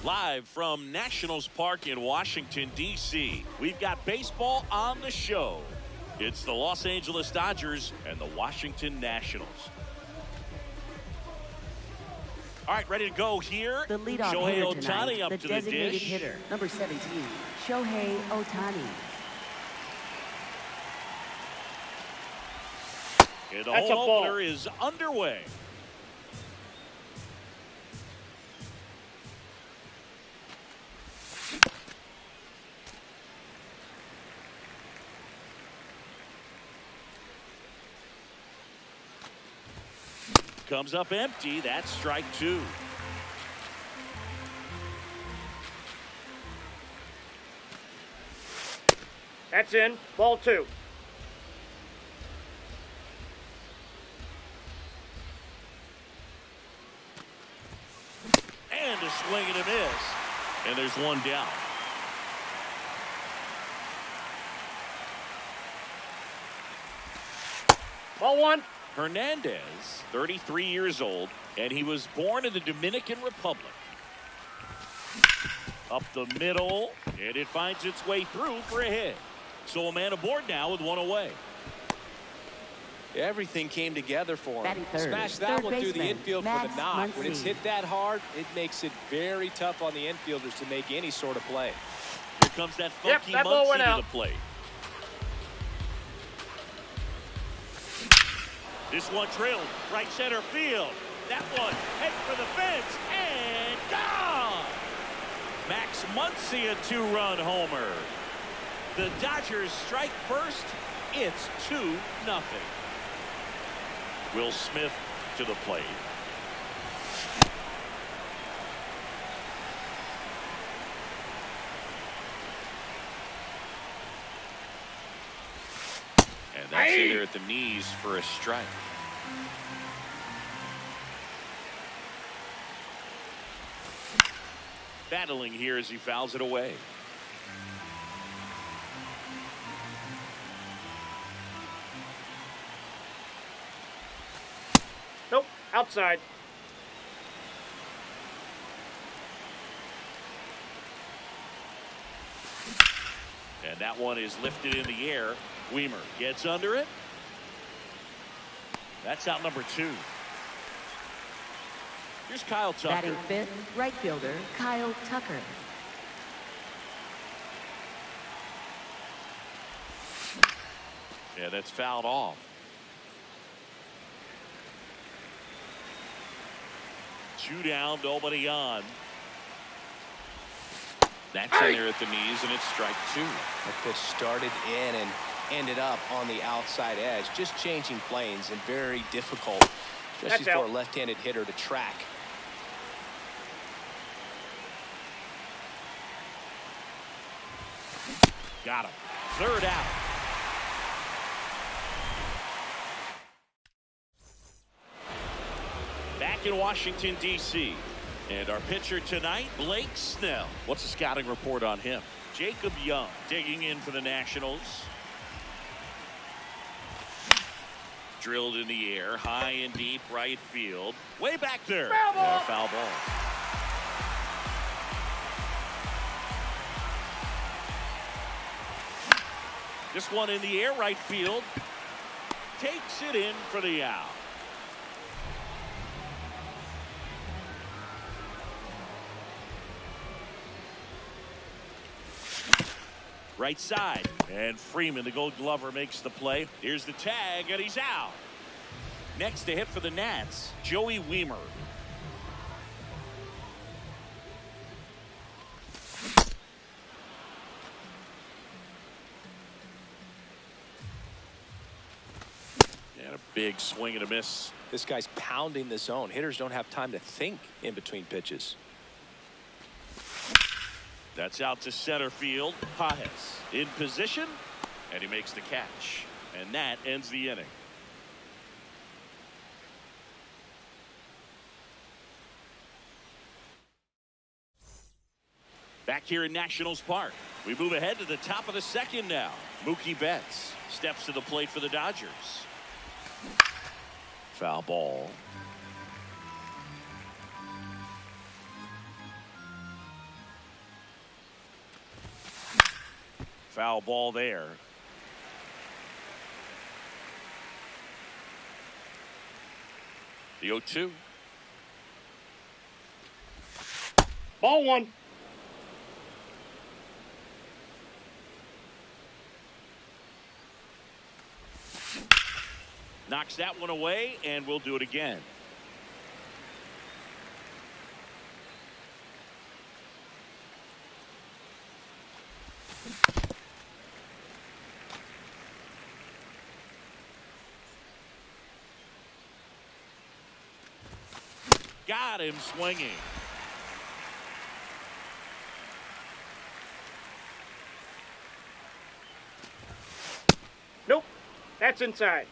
Live from Nationals Park in Washington, D.C., we've got baseball on the show. It's the Los Angeles Dodgers and the Washington Nationals. All right, ready to go here. The leadoff Shohei hitter Ohtani tonight, up the to the designated dish. hitter, number 17, Shohei Ohtani. And the home opener is underway. Comes up empty. That's strike two. That's in. Ball two. And a swing and a miss. And there's one down. Ball one. Hernandez, 33 years old, and he was born in the Dominican Republic. Up the middle, and it finds its way through for a hit. So a man aboard now with one away. Everything came together for him. Batting third, Smash that one through the baseman, infield for Max the knock. When it's Muncy. hit that hard, it makes it very tough on the infielders to make any sort of play. Here comes that funky that ball went Muncy to out. the plate. This one drilled right center field. That one heads for the fence and gone. Max Muncy, a two-run homer. The Dodgers strike first. It's 2-0. Will Smith to the plate. And that's in there at the knees for a strike. Battling here as he fouls it away. Nope. Outside. And that one is lifted in the air. Weimer gets under it. That's out number 2. Here's Kyle Tucker. Batting fifth, right fielder, Kyle Tucker. Yeah, that's fouled off. 2 down, nobody on. That's in there at the knees, and it's strike 2. That pitch started in and ended up on the outside edge. Just changing planes and very difficult, especially That's for out. a left-handed hitter to track. Got him. Third out. Back in Washington, D.C. And our pitcher tonight, Blake Snell. What's the scouting report on him? Jacob Young digging in for the Nationals. Drilled in the air, high and deep right field. Way back there. Foul ball. Yeah, foul ball. This one in the air, right field. Takes it in for the out. Right side, and Freeman, the Gold Glover, makes the play. Here's the tag, and he's out. Next to hit for the Nats, Joey Wiemer. And a big swing and a miss. This guy's pounding the zone. Hitters don't have time to think in between pitches. That's out to center field. Pages in position, and he makes the catch. And that ends the inning. Back here in Nationals Park, we move ahead to the top of the second now. Mookie Betts steps to the plate for the Dodgers. Foul ball. Foul ball there. The 0-2. Ball one. Knocks that one away, and we'll do it again. Got him swinging. Nope. That's inside.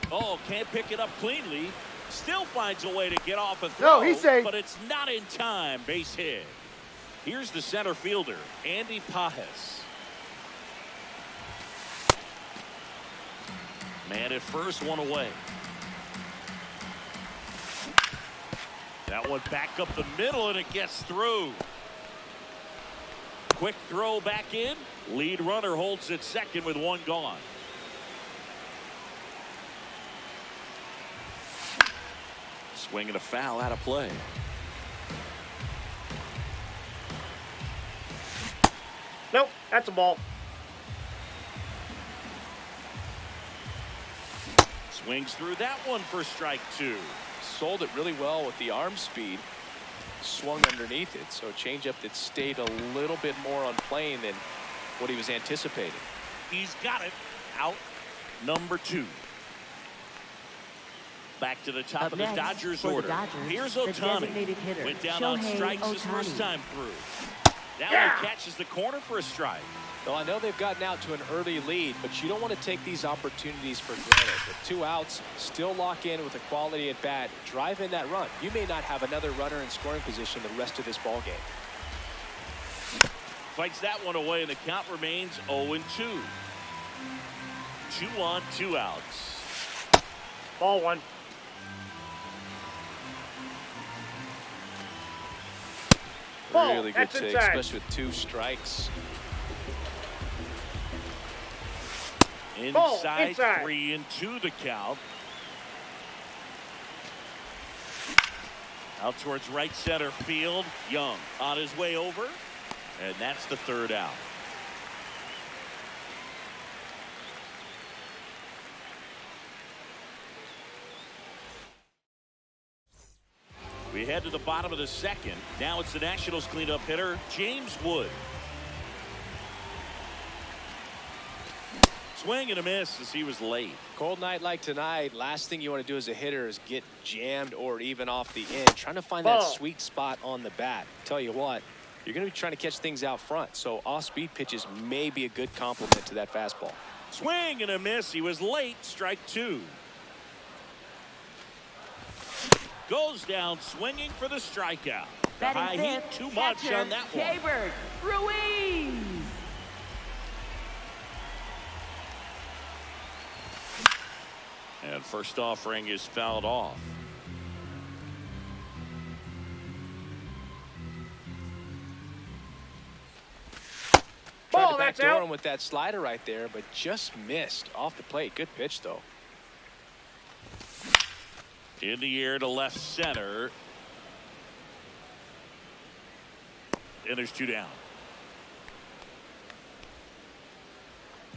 Oh, can't pick it up cleanly. Still finds a way to get off a No, throw. he's safe. But it's not in time. Base hit. Here's the center fielder, Andy Pages. Man at first, one away. That one back up the middle, and it gets through. Quick throw back in. Lead runner holds at second with one gone. Swing and a foul out of play. Nope. That's a ball. Swings through that one for strike two. Sold it really well with the arm speed. Swung underneath it, so a changeup that stayed a little bit more on plane than what he was anticipating. He's got it. Out number two. Back to the top Up of the next, Dodgers for the order. Dodgers, Here's the Ohtani. designated hitter, Went down on Shohei strikes his first Ohtani. time through. That one catches the corner for a strike. Well, I know they've gotten out to an early lead, but you don't want to take these opportunities for granted. With 2 outs, still lock in with a quality at bat, drive in that run. You may not have another runner in scoring position the rest of this ball game. Fights that one away, and the count remains 0-2. 2 on, 2 outs. Ball one. Ball. Really good That's take, inside. especially with 2 strikes. Inside, inside. 3-2 the count. Out towards right center field. Young on his way over. And that's the third out. We head to the bottom of the second. Now it's the Nationals cleanup hitter, James Wood. Swing and a miss as he was late. Cold night like tonight, last thing you want to do as a hitter is get jammed or even off the end. Trying to find that Ball. sweet spot on the bat. Tell you what, you're going to be trying to catch things out front. So off-speed pitches may be a good complement to that fastball. Swing and a miss. He was late. Strike two. Goes down swinging for the strikeout. The high Batting heat fifth, too much catcher, on that one. Keibert Ruiz. And first offering is fouled off. Tried Ball. to That's backdoor out. him with that slider right there, but just missed off the plate. Good pitch, though. In the air to left center. And there's 2 down.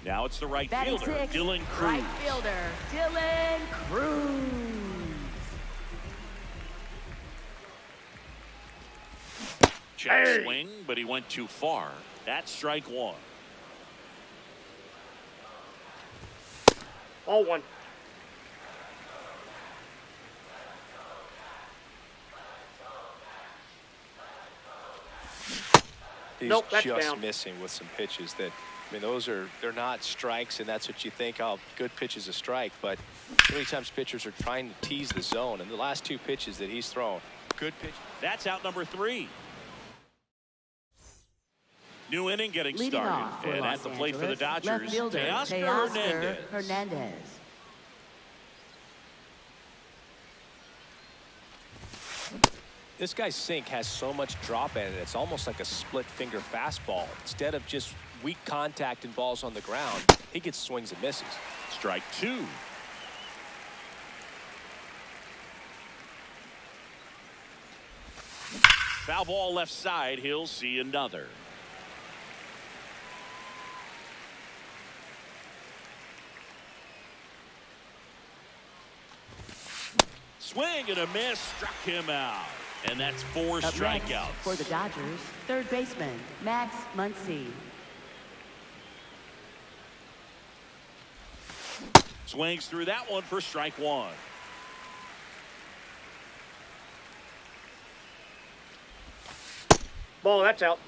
Now it's the right Batting fielder, sixth, Dylan Cruz. right fielder, Dylan Cruz. Check Hey. swing, but he went too far. That's strike one. Ball one. He's Nope, that's just down. missing with some pitches that, I mean, they're not strikes, and that's what you think, oh, good pitch is a strike. But so many times pitchers are trying to tease the zone, and the last two pitches that he's thrown, good pitch. That's out number 3. New inning getting Leading started. off for And Los at the plate for the Angeles, Dodgers, left fielder Teoscar Hernandez. This guy's sink has so much drop in it, it's almost like a split finger fastball. Instead of just weak contact and balls on the ground, he gets swings and misses. Strike 2. Foul ball left side. He'll see another. Swing and a miss. Struck him out. And that's 4 Up next strikeouts. for the Dodgers, third baseman Max Muncy. Swings through that one for strike 1. Ball, that's out.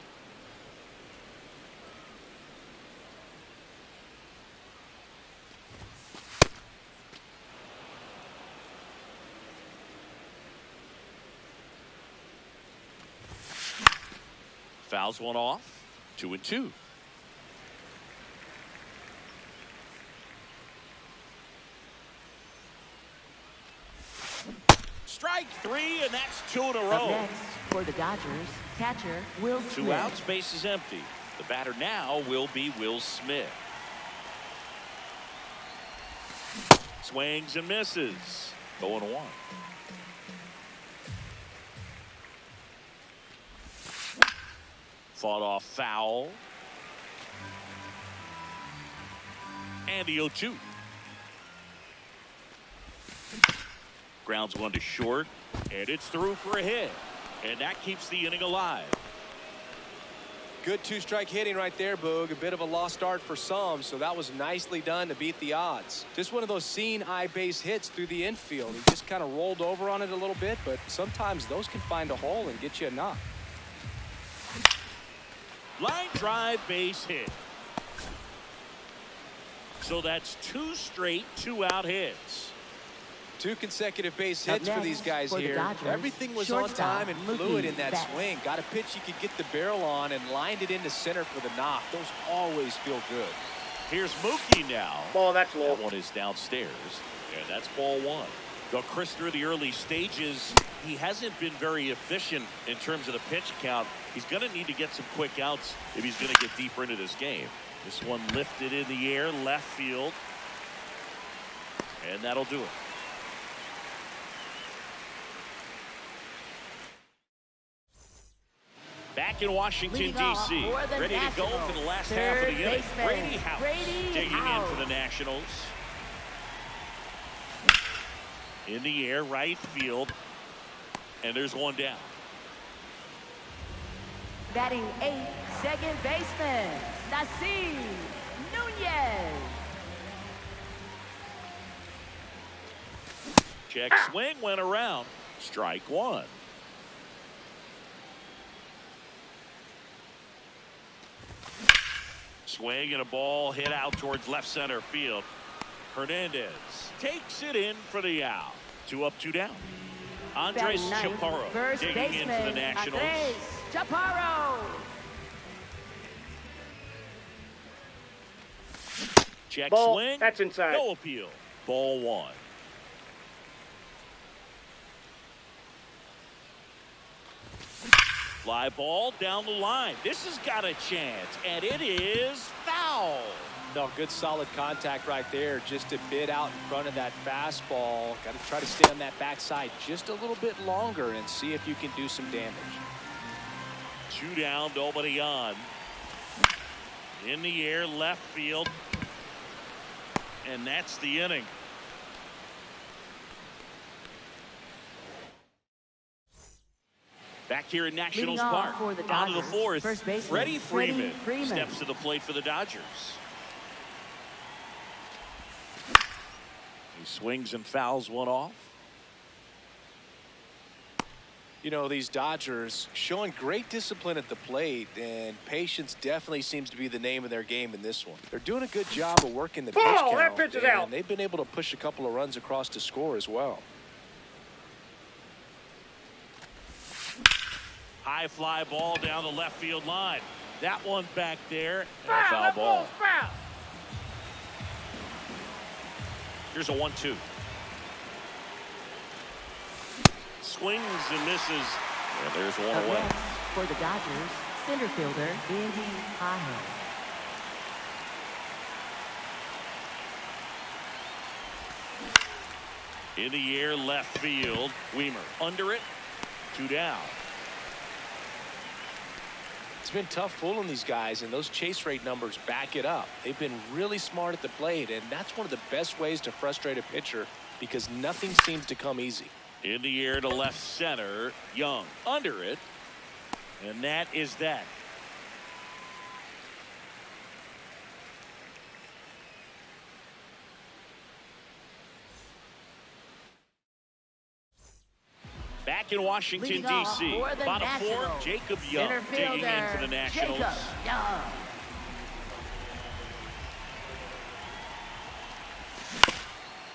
Fouls one off. 2-2. Strike 3, and that's 2 in a Up row. next for the Dodgers, catcher Will 2 Smith. outs, base is empty. The batter now will be Will Smith. Swings and misses. 0-1. Fought off foul. And the 0-2. Grounds one to short, and it's through for a hit. And that keeps the inning alive. Good two-strike hitting right there, Boog. A bit of a lost start for some, so that was nicely done to beat the odds. Just one of those seeing eye base hits through the infield. He just kind of rolled over on it a little bit, but sometimes those can find a hole and get you a knock. Line drive base hit. So that's 2 straight 2-out hits. 2 consecutive base Up hits for next these guys for the here. Dodgers, Everything was on shortstop time and Mookie fluid in that Betts. swing. Got a pitch you could get the barrel on and lined it into center for the knock. Those always feel good. Here's Mookie now. Ball, that's low. That one is downstairs, and that's ball 1. Though Chris, through the early stages, he hasn't been very efficient in terms of the pitch count. He's going to need to get some quick outs if he's going to get deeper into this game. This one lifted in the air, left field, and that'll do it. Back in Washington, Leading off D.C., for the ready to go Nationals, for the last third half of the inning. baseman, Brady House Brady digging House. in for the Nationals. In the air, right field, and there's one down. Batting 8th, second baseman Nasim Nunez. Check swing went around. Strike 1. Swing and a ball hit out towards left center field. Hernandez takes it in for the out. 2 up, 2 down. Andres Batting ninth, Chaparro first digging in for the baseman Nationals. Andres Chaparro. Check Ball, swing. that's inside. No appeal. Ball 1. Fly ball down the line. This has got a chance, and it is foul. No, good solid contact right there. Just a bit out in front of that fastball. Got to try to stay on that backside just a little bit longer and see if you can do some damage. 2 down, nobody on. In the air, left field. and that's the inning. Back here in Nationals Leading off Park, for the on to the Dodgers, fourth, first baseman, Freddie Freeman Freddie Freeman steps to the plate for the Dodgers. He swings and fouls one off. You know, these Dodgers showing great discipline at the plate, and patience definitely seems to be the name of their game in this one. They're doing a good job of working the pitch count, that pitch is out. and they've been able to push a couple of runs across to score as well. High fly ball down the left field line. That one back there, and a foul ball. Foul. Here's a 1-2. Swings and misses. And there's one Up away. next for the Dodgers, center fielder Andy Hahe. In the air, left field. Weimer under it. 2 down. It's been tough fooling these guys, and those chase rate numbers back it up. They've been really smart at the plate, and that's one of the best ways to frustrate a pitcher because nothing seems to come easy. In the air to left center. Young under it. And that is that. Back in Washington, Leading off D.C. for the Bottom four, Nationals, Jacob Young center digging in fielder for the Nationals. Jacob Young.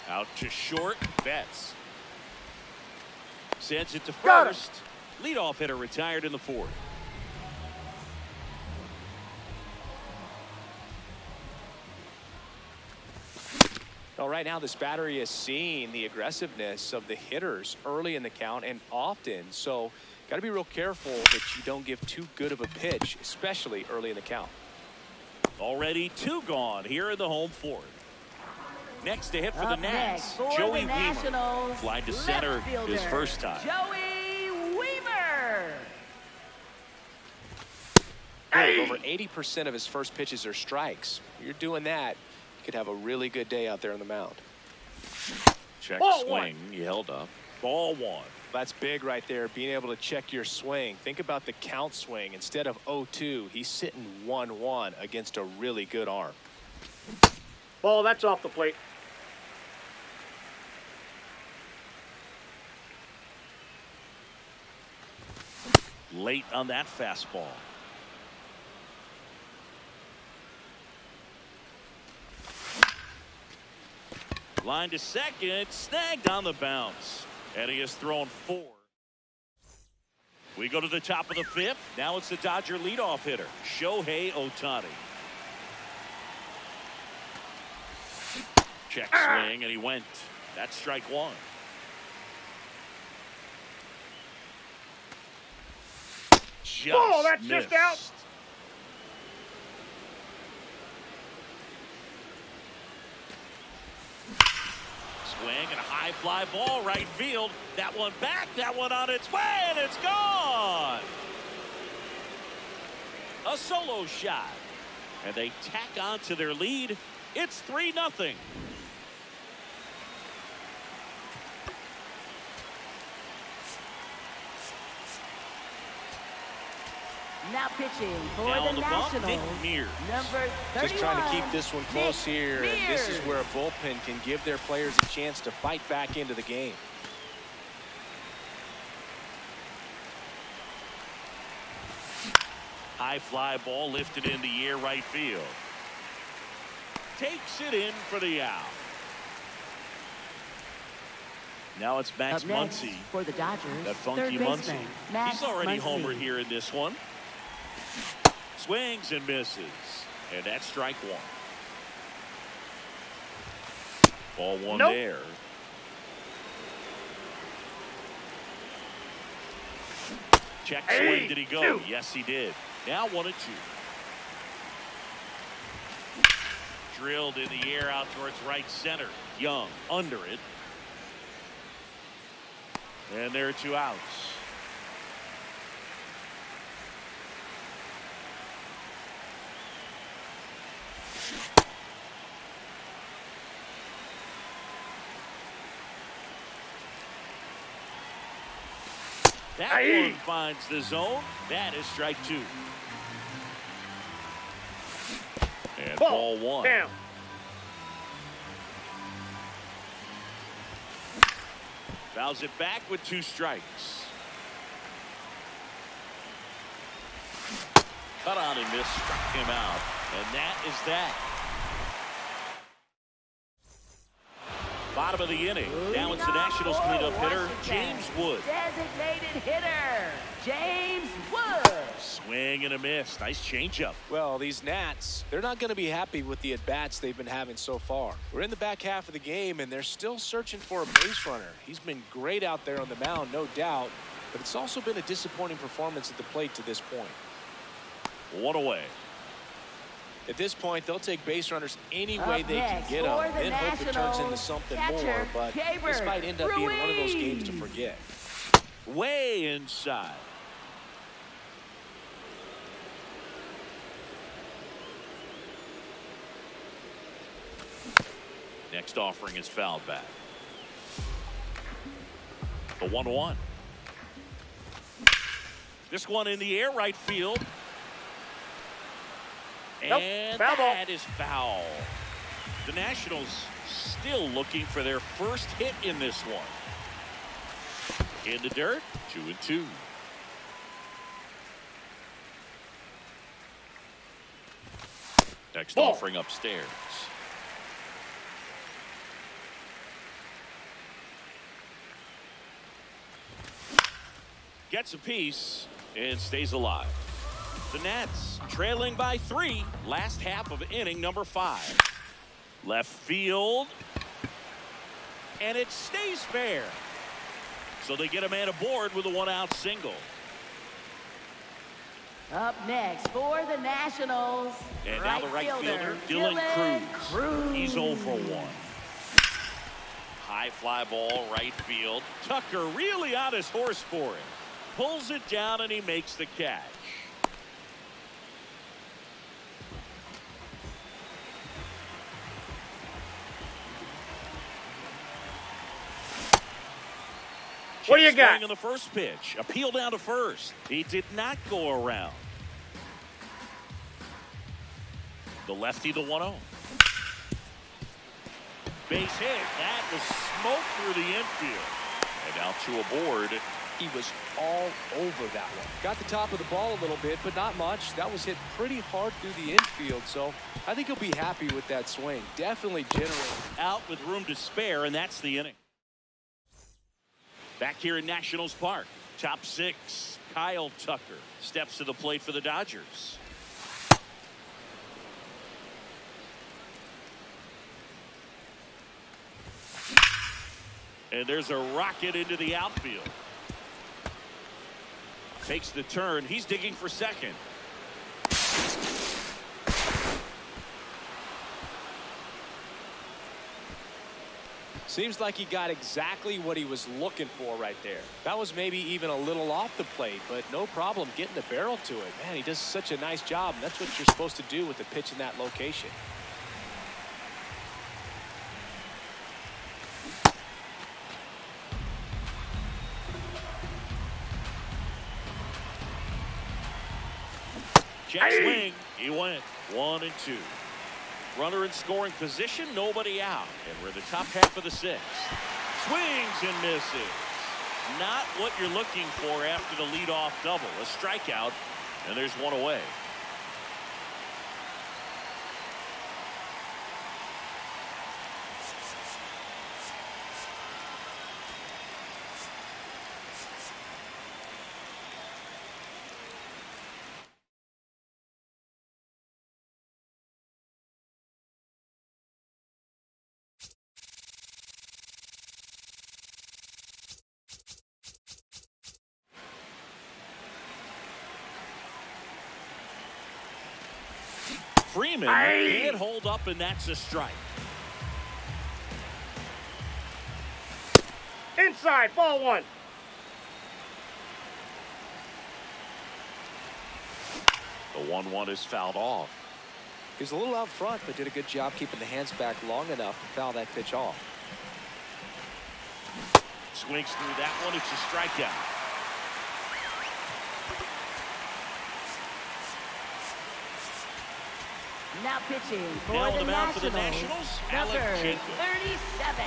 Out to short. Betts sends it to Got it. first. Leadoff hitter retired in the fourth. Well, right now, this battery is seeing the aggressiveness of the hitters early in the count and often. So, got to be real careful that you don't give too good of a pitch, especially early in the count. Already 2 gone here in the home fourth. Next to hit for the Up next Nats, for Joey the Weimer. Nationals, Flied to left center fielder, his first time. Joey Weimer. Over 80% of his first pitches are strikes. You're doing that, you could have a really good day out there on the mound. Check Ball swing. one. He held up. Ball 1. That's big right there, being able to check your swing. Think about the count swing. Instead of 0-2, he's sitting 1-1 against a really good arm. Ball, that's off the plate. Late on that fastball. Line to second, snagged on the bounce. And he has thrown 4. We go to the top of the 5th. Now it's the Dodger leadoff hitter, Shohei Ohtani. Check swing, and he went. That's strike 1. Just That's missed. just out. Swing and a high fly ball right field. That one back, that one on its way, and it's gone. A solo shot. And they tack on to their lead. It's 3-0. Now pitching for Now on the the bump, Nick Nationals, Mears. number 31. Just trying to keep this one close Nick here. And this is Mears. where a bullpen can give their players a chance to fight back into the game. High fly ball lifted in the air right field. Takes it in for the out. Now it's Max Up next Muncy. for the Dodgers, That funky third Muncy. baseman, Max He's already Muncy. homered here in this one. Swings and misses. And that's strike 1. Ball 1 Nope. there. Check swing. Did he go? 2. Yes, he did. Now 1-2. Drilled in the air out towards right center. Young under it. And there are 2 outs. That one finds the zone. That is strike two. And ball one. Down. Fouls it back with 2 strikes. Cut on and missed, struck him out. And that is that. Bottom of the inning. Now it's the Nationals cleanup hitter, James Wood. Designated hitter, James Wood. Swing and a miss. Nice changeup. Well, these Nats, they're not going to be happy with the at-bats they've been having so far. We're in the back half of the game, and they're still searching for a base runner. He's been great out there on the mound, no doubt, but it's also been a disappointing performance at the plate to this point. 1 away. At this point, they'll take base runners any way they can get them, then hope it turns into something more, but this might end up being one of those games to forget. Way inside. Next offering is fouled back. The 1-1. This one in the air, right field. And that is foul. The Nationals still looking for their first hit in this one. In the dirt, 2-2. Next offering upstairs. Gets a piece and stays alive. The Nats trailing by 3, last half of inning number 5. Left field. And it stays fair. So they get a man aboard with a 1-out single. Up next for the Nationals. And now the right fielder, Dylan Cruz. He's 0 for 1. High fly ball, right field. Tucker really on his horse for it. Pulls it down and he makes the catch. What do you got? On the first pitch, appeal down to first. He did not go around. The lefty, the 1-0. Base hit. That was smoke through the infield. And now 2 aboard. He was all over that one. Got the top of the ball a little bit, but not much. That was hit pretty hard through the infield, so I think he'll be happy with that swing. Definitely generated. Out with room to spare, and that's the inning. Back here in Nationals Park, top 6, Kyle Tucker steps to the plate for the Dodgers. And there's a rocket into the outfield. Takes the turn. He's digging for second. Seems like he got exactly what he was looking for right there. That was maybe even a little off the plate, but no problem getting the barrel to it. Man, he does such a nice job, and that's what you're supposed to do with the pitch in that location. Check swing. He went 1-2. Runner in scoring position, nobody out. And we're in the top half of the 6th. Swings and misses. Not what you're looking for after the leadoff double. A strikeout, and there's 1 away. Freeman can't hold up, and that's a strike. Inside, ball 1. The 1-1 is fouled off. He was a little out front, but did a good job keeping the hands back long enough to foul that pitch off. Swings through that one. It's a strikeout. Now pitching for Now on the the mound for the Nationals, Nationals, Alec number Jacob. 37,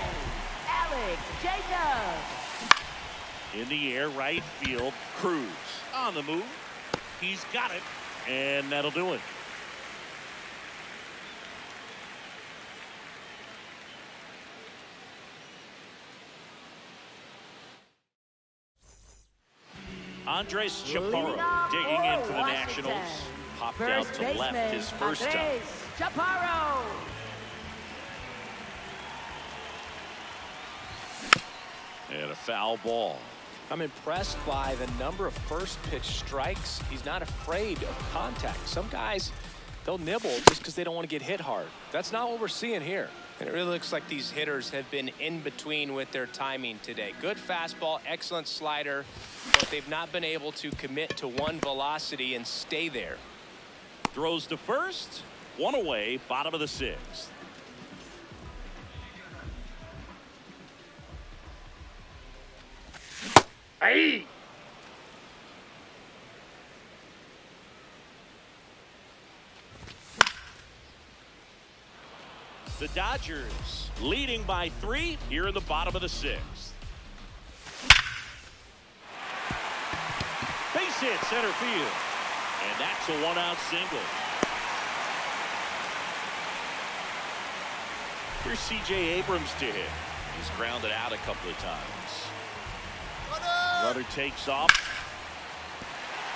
Alex Jacob. In the air, right field, Cruz on the move. He's got it, and that'll do it. Andres Chaparro digging in for the Nationals. Popped out to left his first time. Chaparro. And a foul ball. I'm impressed by the number of first pitch strikes. He's not afraid of contact. Some guys, they'll nibble just because they don't want to get hit hard. That's not what we're seeing here. And it really looks like these hitters have been in between with their timing today. Good fastball, excellent slider, but they've not been able to commit to one velocity and stay there. Throws to first, one away, bottom of the sixth. Hey! The Dodgers leading by 3 here in the bottom of the sixth. Base hit center field. And that's a one-out single. Here's C.J. Abrams to hit. He's grounded out a couple of times. Runner takes off.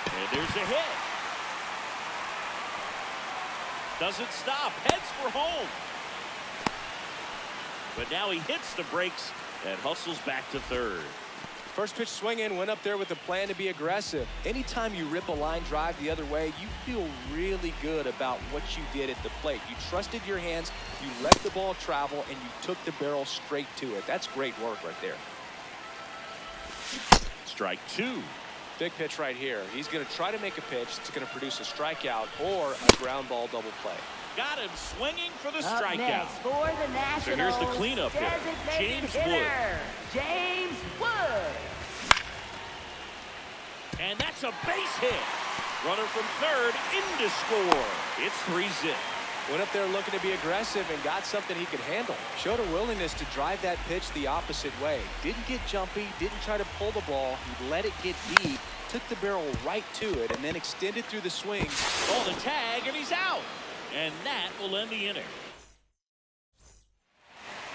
And there's a hit. Doesn't stop. Heads for home. But now he hits the brakes and hustles back to third. First pitch swinging, went up there with a plan to be aggressive. Anytime you rip a line drive the other way, you feel really good about what you did at the plate. You trusted your hands, you let the ball travel, and you took the barrel straight to it. That's great work right there. Strike 2. Big pitch right here. He's going to try to make a pitch that's going to produce a strikeout or a ground ball double play. Got him swinging for the Up strikeout. next for the Nationals, So here's the cleanup hitter, designated James Wood. hitter, James Wood. And that's a base hit. Runner from third in to score. It's 3-0. Went up there looking to be aggressive and got something he could handle. Showed a willingness to drive that pitch the opposite way. Didn't get jumpy, didn't try to pull the ball. He let it get deep, took the barrel right to it, and then extended through the swing. Oh, the tag, and he's out. And that will end the inning.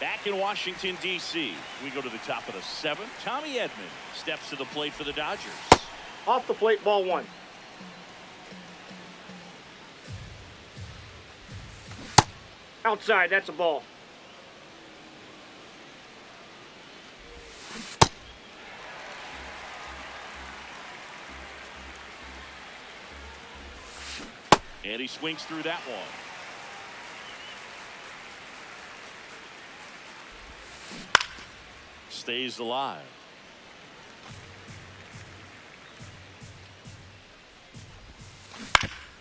Back in Washington, D.C., we go to the top of the 7th. Tommy Edman steps to the plate for the Dodgers. Off the plate, ball 1. Outside, that's a ball. And he swings through that one. Stays alive.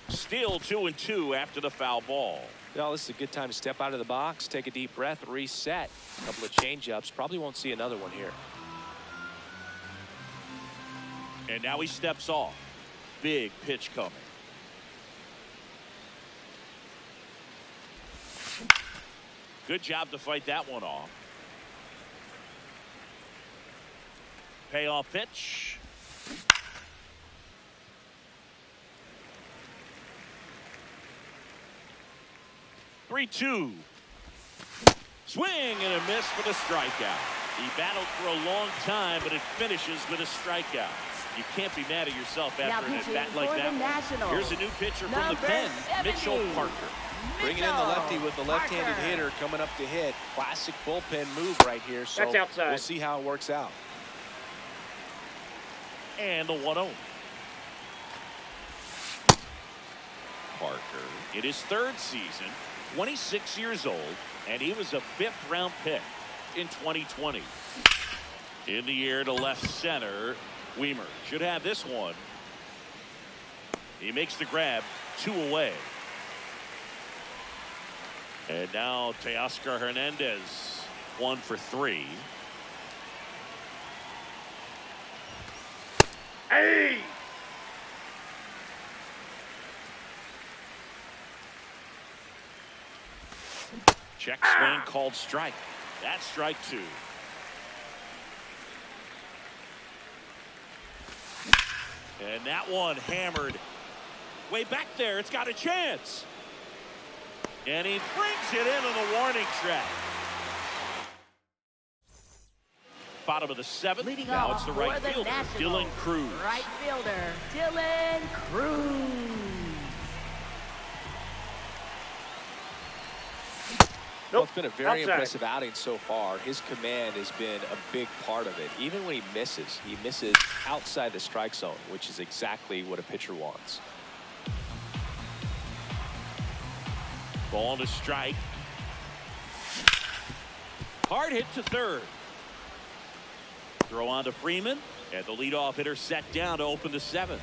Still 2-2 after the foul ball. Well, this is a good time to step out of the box, take a deep breath, reset. A couple of change-ups. Probably won't see another one here. And now he steps off. Big pitch coming. Good job to fight that one off. Payoff pitch. Three-two. Swing and a miss for the strikeout. He battled for a long time, but it finishes with a strikeout. You can't be mad at yourself after an at-bat like that one. Here's a new pitcher from the pen, Mitchell Parker. Bringing in the lefty with the left-handed hitter coming up to hit. Classic bullpen move right here. So That's outside. We'll see how it works out. And the 1-0. Parker in his 3rd season, 26 years old, and he was a 5th-round pick in 2020. In the air to left center, Weimer should have this one. He makes the grab, 2 away. And now Teoscar Hernandez, 1 for 3. Hey! Check swing called strike. That's strike 2. And that one hammered way back there. It's got a chance. And he brings it into the warning track. Bottom of the 7th. Leading now off it's the for right the fielder, Nationals, Dylan Cruz. Right fielder, Dylan Cruz. Well, it's been a very Outside. impressive outing so far. His command has been a big part of it. Even when he misses outside the strike zone, which is exactly what a pitcher wants. Ball to strike. Hard hit to third. Throw on to Freeman, and the leadoff hitter set down to open the 7th.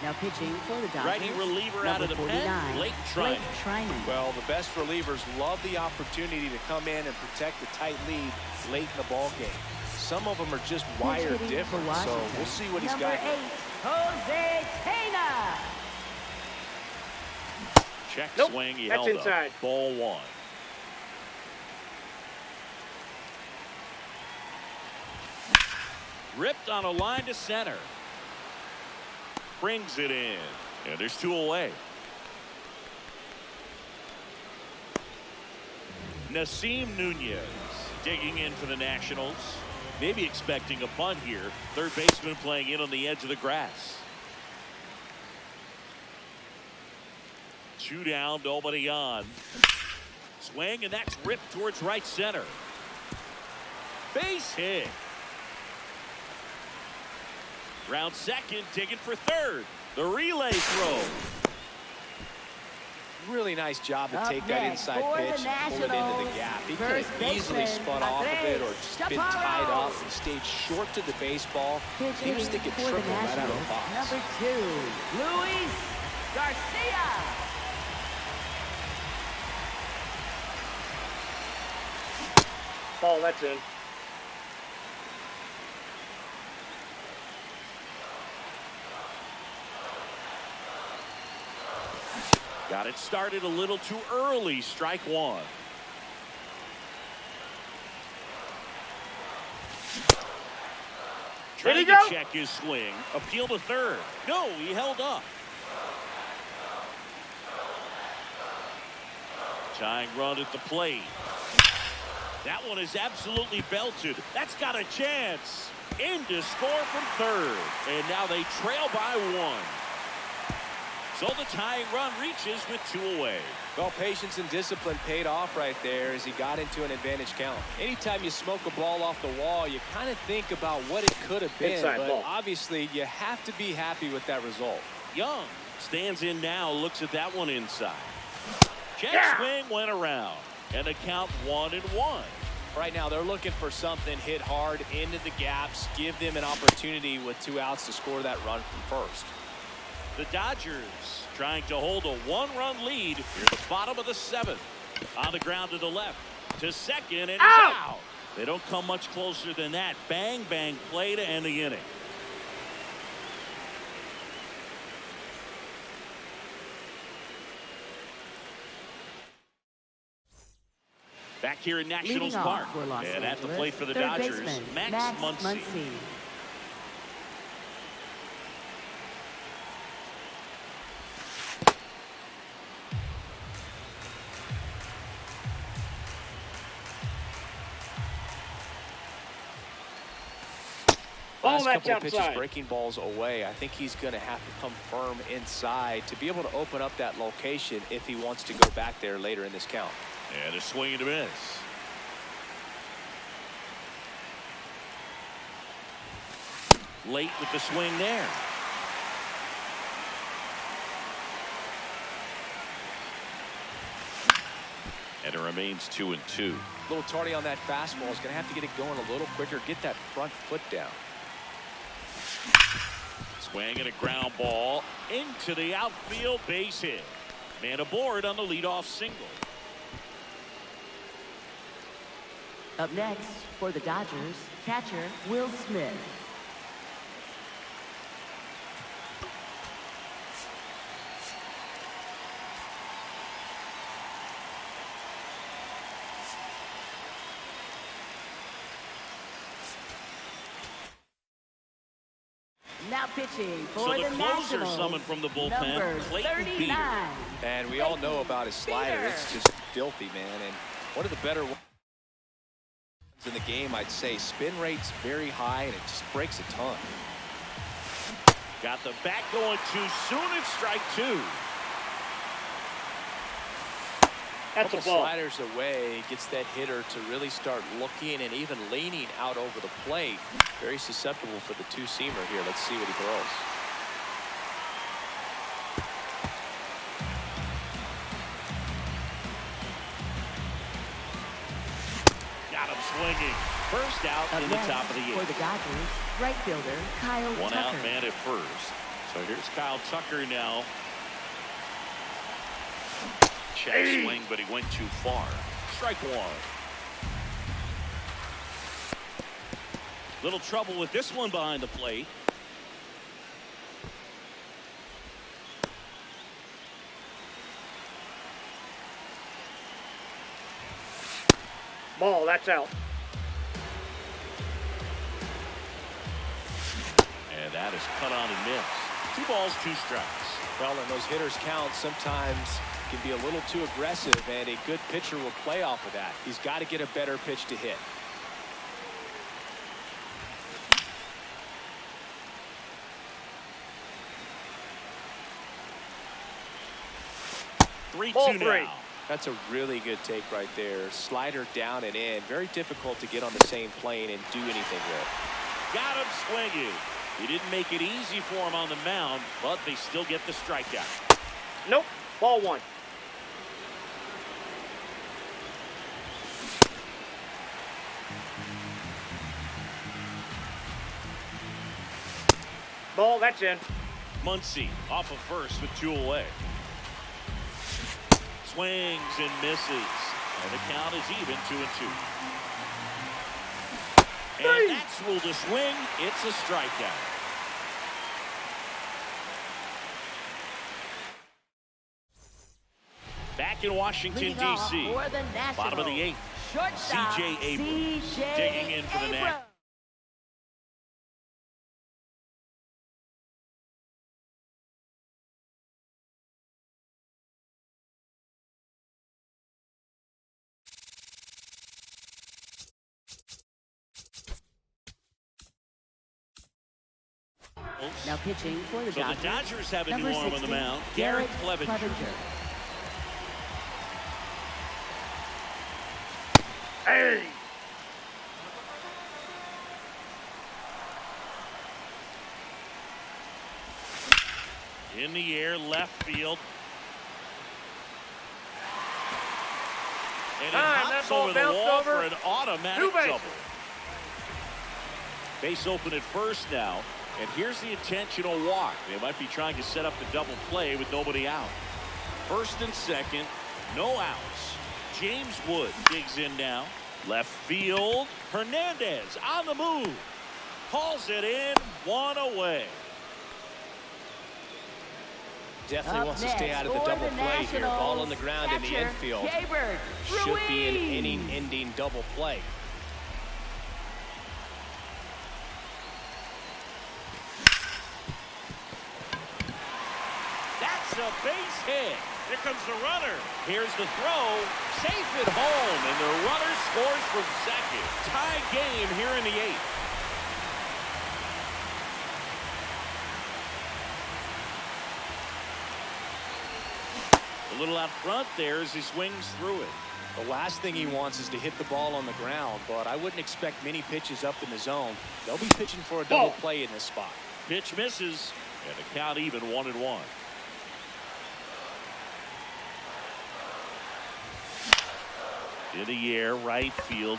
Now pitching for the Dodgers. Righty reliever out of the pen, Blake Treinen. Well, the best relievers love the opportunity to come in and protect the tight lead late in the ball game. Some of them are just wired different, so we'll see what he's got. Number 8, Jose Tena. Check Nope, swing, he that's held inside. up. Ball 1. Ripped on a line to center. Brings it in. And there's 2 away. Nasim Nunez digging in for the Nationals. Maybe expecting a bunt here. Third baseman playing in on the edge of the grass. 2 down, nobody on. Swing, and that's ripped towards right center. Base hit. Round second, digging for third. The relay throw. Really nice job to Up take that next inside for the pitch and pull it into the Nationals, gap. He could first have easily baseman, spun off of it or Andres just been tied Chaparro. up and stayed short to the baseball. Pitch He was hitting thinking for triple the right out of the Nationals. box. Number 2, Luis Garcia. Ball, that's in. Got it started a little too early. Strike 1. There you Trying to go. check his swing. Appeal to third. No, he held up. Tying run at the plate. That one is absolutely belted. That's got a chance. In to score from third. And now they trail by 1. So the tying run reaches with 2 away. Well, patience and discipline paid off right there as he got into an advantage count. Anytime you smoke a ball off the wall, you kind of think about what it could have been. Inside but ball. obviously, you have to be happy with that result. Young stands in now, looks at that one inside. Check Yeah. swing went around. And the count 1-1. Right now, they're looking for something hit hard into the gaps, give them an opportunity with 2 outs to score that run from first. The Dodgers trying to hold a 1-run lead near the bottom of the 7th. On the ground to the left. To second, and he's out. They don't come much closer than that. Bang, bang play to end the inning. Back here in Nationals Leading Park. off for Los And at the Angeles, plate for the third Dodgers, baseman, Max Muncy. Last that's couple of pitches outside. breaking balls away. I think he's going to have to come firm inside to be able to open up that location if he wants to go back there later in this count. And a swing and a miss. Late with the swing there. And it remains 2-2. A little tardy on that fastball. Is going to have to get it going a little quicker. Get that front foot down. Swing and a ground ball into the outfield, base hit. Man aboard on the leadoff single. Up next, for the Dodgers, catcher Will Smith. Now pitching for So the the closer Nationals, summoned from the bullpen, number Clayton 39. Beeter. And we all know about his slider. It's just filthy, man. And one of the better ones in the game, I'd say. Spin rate's very high, and it just breaks a ton. Got the bat going too soon. It's strike two. That's a Couple ball. sliders away, gets that hitter to really start looking and even leaning out over the plate. Very susceptible for the two-seamer here. Let's see what he throws. Got him swinging. First out Up in the next, top of the for eighth. the Dodgers, right fielder Kyle One Tucker. out man at first. So here's Kyle Tucker now. Check swing, but he went too far. Strike one. Little trouble with this one behind the plate. Ball, that's out. And that is cut on and missed. 2 balls, 2 strikes. Well, and those hitters count sometimes can be a little too aggressive, and a good pitcher will play off of that. He's got to get a better pitch to hit. Ball 3-2 three. now. That's a really good take right there. Slider down and in. Very difficult to get on the same plane and do anything with. Got him swinging. He didn't make it easy for him on the mound, but they still get the strikeout. Nope. Ball one. Ball, that's in. Muncy off of first with 2 away. Swings and misses. And the count is even 2-2. And that's ruled a swing. It's a strikeout. Back in Washington, Leading off D.C. for the Bottom of the Nationals, 8th. shortstop C.J. Abrams C.J. digging in for the Abrams. Nationals. Now pitching for the So Dodgers. the Dodgers have a number new arm on the 60, mound, Garrett Garrett Clevenger. Hey! In the air, left field. And it That hops ball over the bounced wall over. for an automatic Two bases. double. Base open at first now. And here's the intentional walk. They might be trying to set up the double play with nobody out. First and second, no outs. James Wood digs in now. Left field. Hernandez on the move. Calls it in. 1 away. Definitely Up wants to stay next out of the for double the play here. Ball on the Nationals, ground in the catcher infield. Gabriel Should be an Ruiz. inning-ending double play. That's a base hit. Here comes the runner. Here's the throw. Safe at home. And the runner scores from second. Tie game here in the 8th. A little out front there as he swings through it. The last thing he wants is to hit the ball on the ground, but I wouldn't expect many pitches up in the zone. They'll be pitching for a double Ball. play in this spot. Pitch misses. And the count even 1-1. In the air, right field.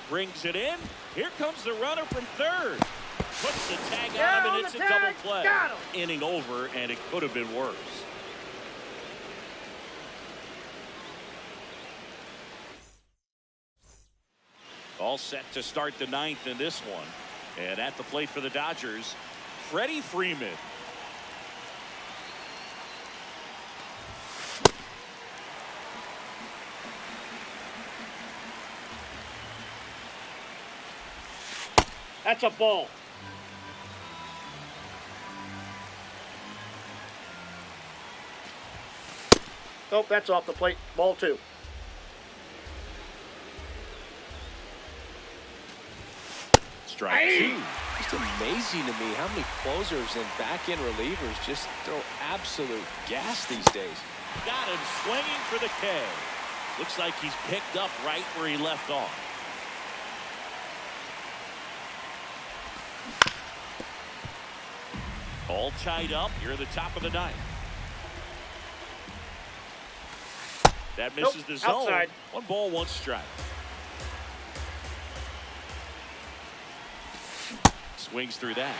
Brings it in. Here comes the runner from third. Puts the tag Yeah, on him, on and it's the a double tag. play. Got him. Inning over, and it could have been worse. All set to start the ninth in this one. And at the plate for the Dodgers, Freddie Freeman. That's a ball. Nope, that's off the plate. Ball 2. Strike 2. Just amazing to me how many closers and back-end relievers just throw absolute gas these days. Got him swinging for the K. Looks like he's picked up right where he left off. All tied up here at the top of the ninth. That misses the zone. Outside. 1 ball, 1 strike. Swings through that.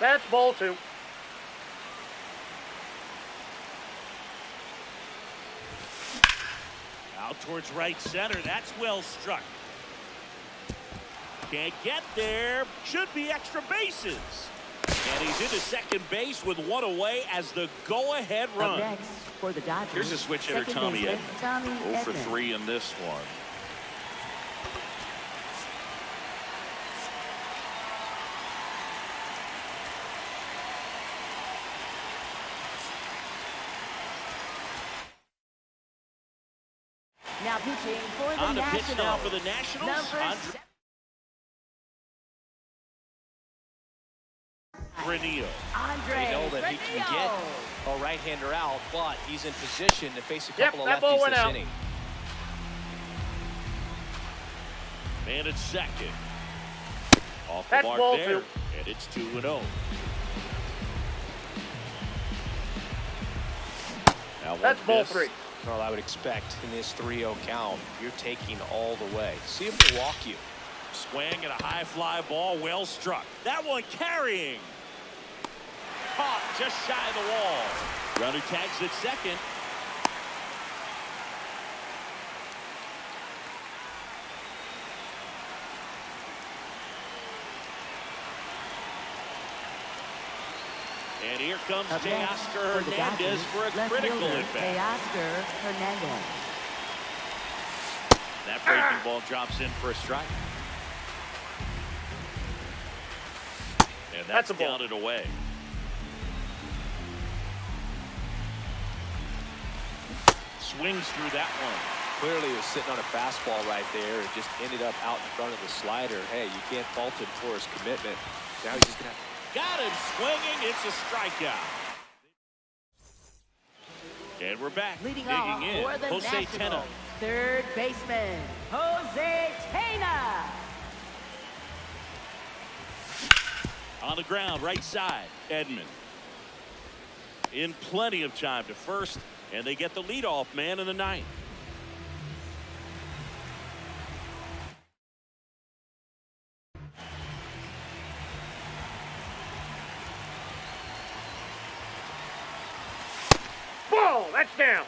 That's ball 2. Out towards right center. That's well struck. Can't get there. Should be extra bases. And he's into second base with 1 away as the go-ahead run. Up next for the Dodgers. Here's a switch hitter, second Tommy baseman, Edman. Tommy 0 for Edman. 3 in this one. Now pitching for the On the Nationals. pitch now for the Nationals. Number Andre Granillo. They know that he can get a right-hander out, but he's in position to face a couple that of ball lefties went this out. inning. Man at second. Off the That's mark ball there. 2. And it's 2-0. Now That's ball 3. Well, I would expect in this 3-0 count, you're taking all the way. See if they walk you. Swing and a high fly ball, well struck. That one carrying. Caught just shy of the wall. Runner tags at second. And here comes Up next Teoscar for the Hernandez Dodgers, for a left critical fielder, at bat. Teoscar Hernandez. That breaking ball drops in for a strike. And that's That's a ball. down and away. Swings through that one. Clearly, he was sitting on a fastball right there and just ended up out in front of the slider. Hey, you can't fault him for his commitment. Now he's just going to... Got him swinging. It's a strikeout. And we're back. Leading Digging off in. for the Jose Nationals, Tena. third baseman, Jose Tena. On the ground, right side, Edman. In plenty of time to first, and they get the leadoff man in the ninth. Ball. That's down.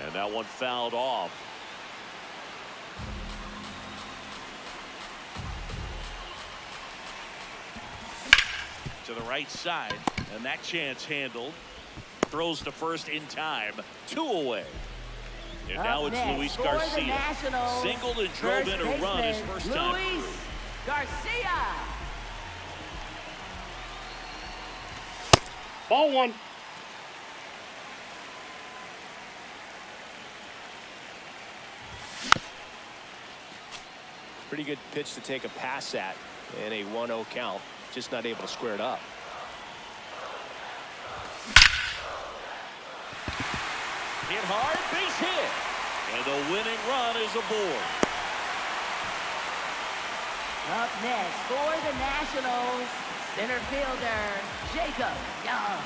And that one fouled off. To the right side, and that chance handled. Throws to first in time. 2 away. And now Up it's next Luis for the Garcia. Nationals, Singled and drove first in a run his baseman, first time Luis through. Garcia. Ball 1. Pretty good pitch to take a pass at in a 1-0 count. Just not able to square it up. Hit hard, base hit. And the winning run is aboard. Up next for the Nationals, center fielder, Jacob Young.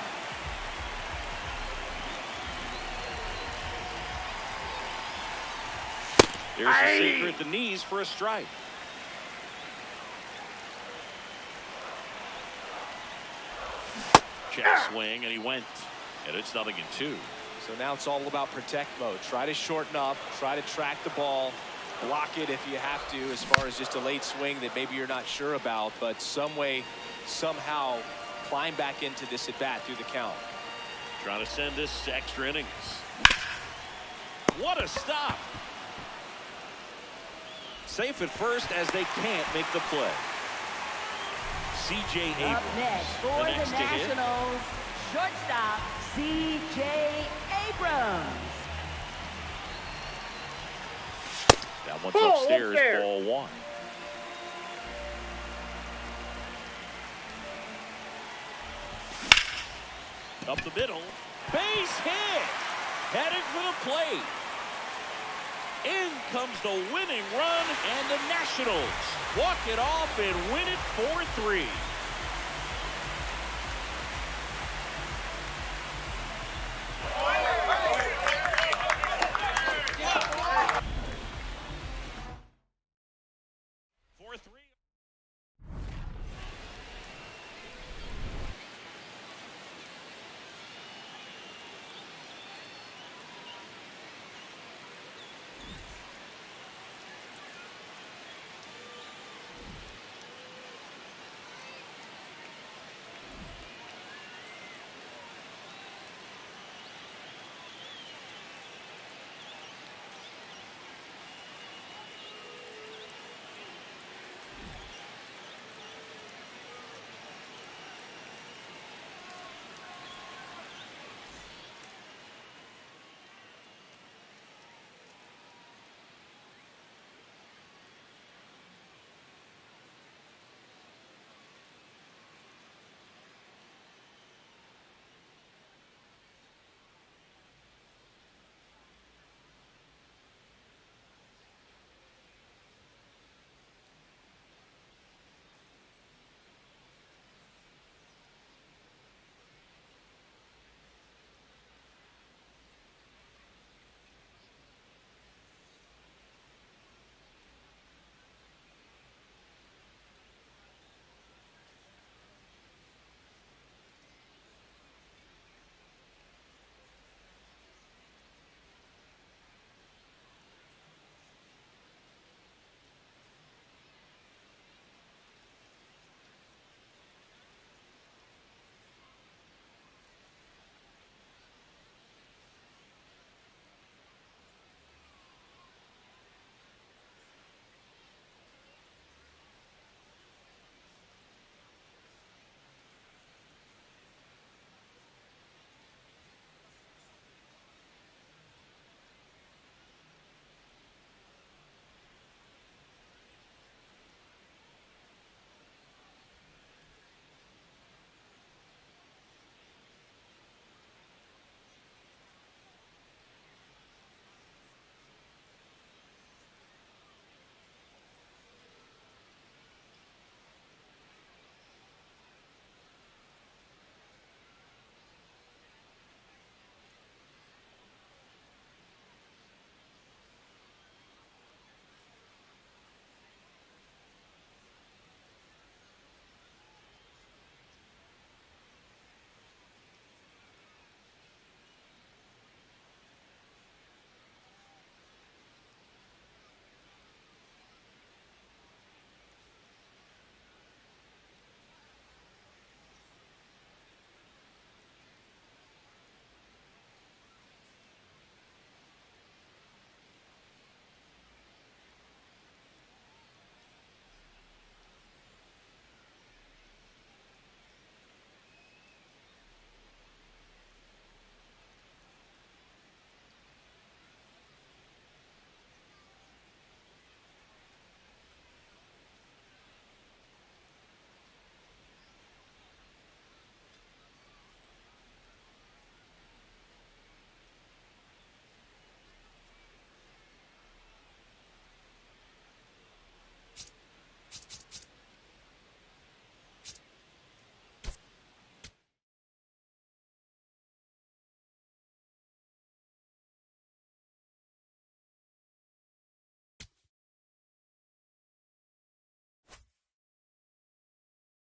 There's a sinker at the knees for a strike. Check swing, and he went. And it's 0-2. So now it's all about protect mode. Try to shorten up, try to track the ball, block it if you have to, as far as just a late swing that maybe you're not sure about, but some way, somehow climb back into this at bat through the count. Trying to send this to extra innings. What a stop. Safe at first as they can't make the play. C.J. Abrams. Up next for the Nationals, shortstop C.J. Abrams. That one's upstairs, ball 1. Up the middle. Base hit. Headed for the plate. In comes the winning run, and the Nationals walk it off and win it 4-3.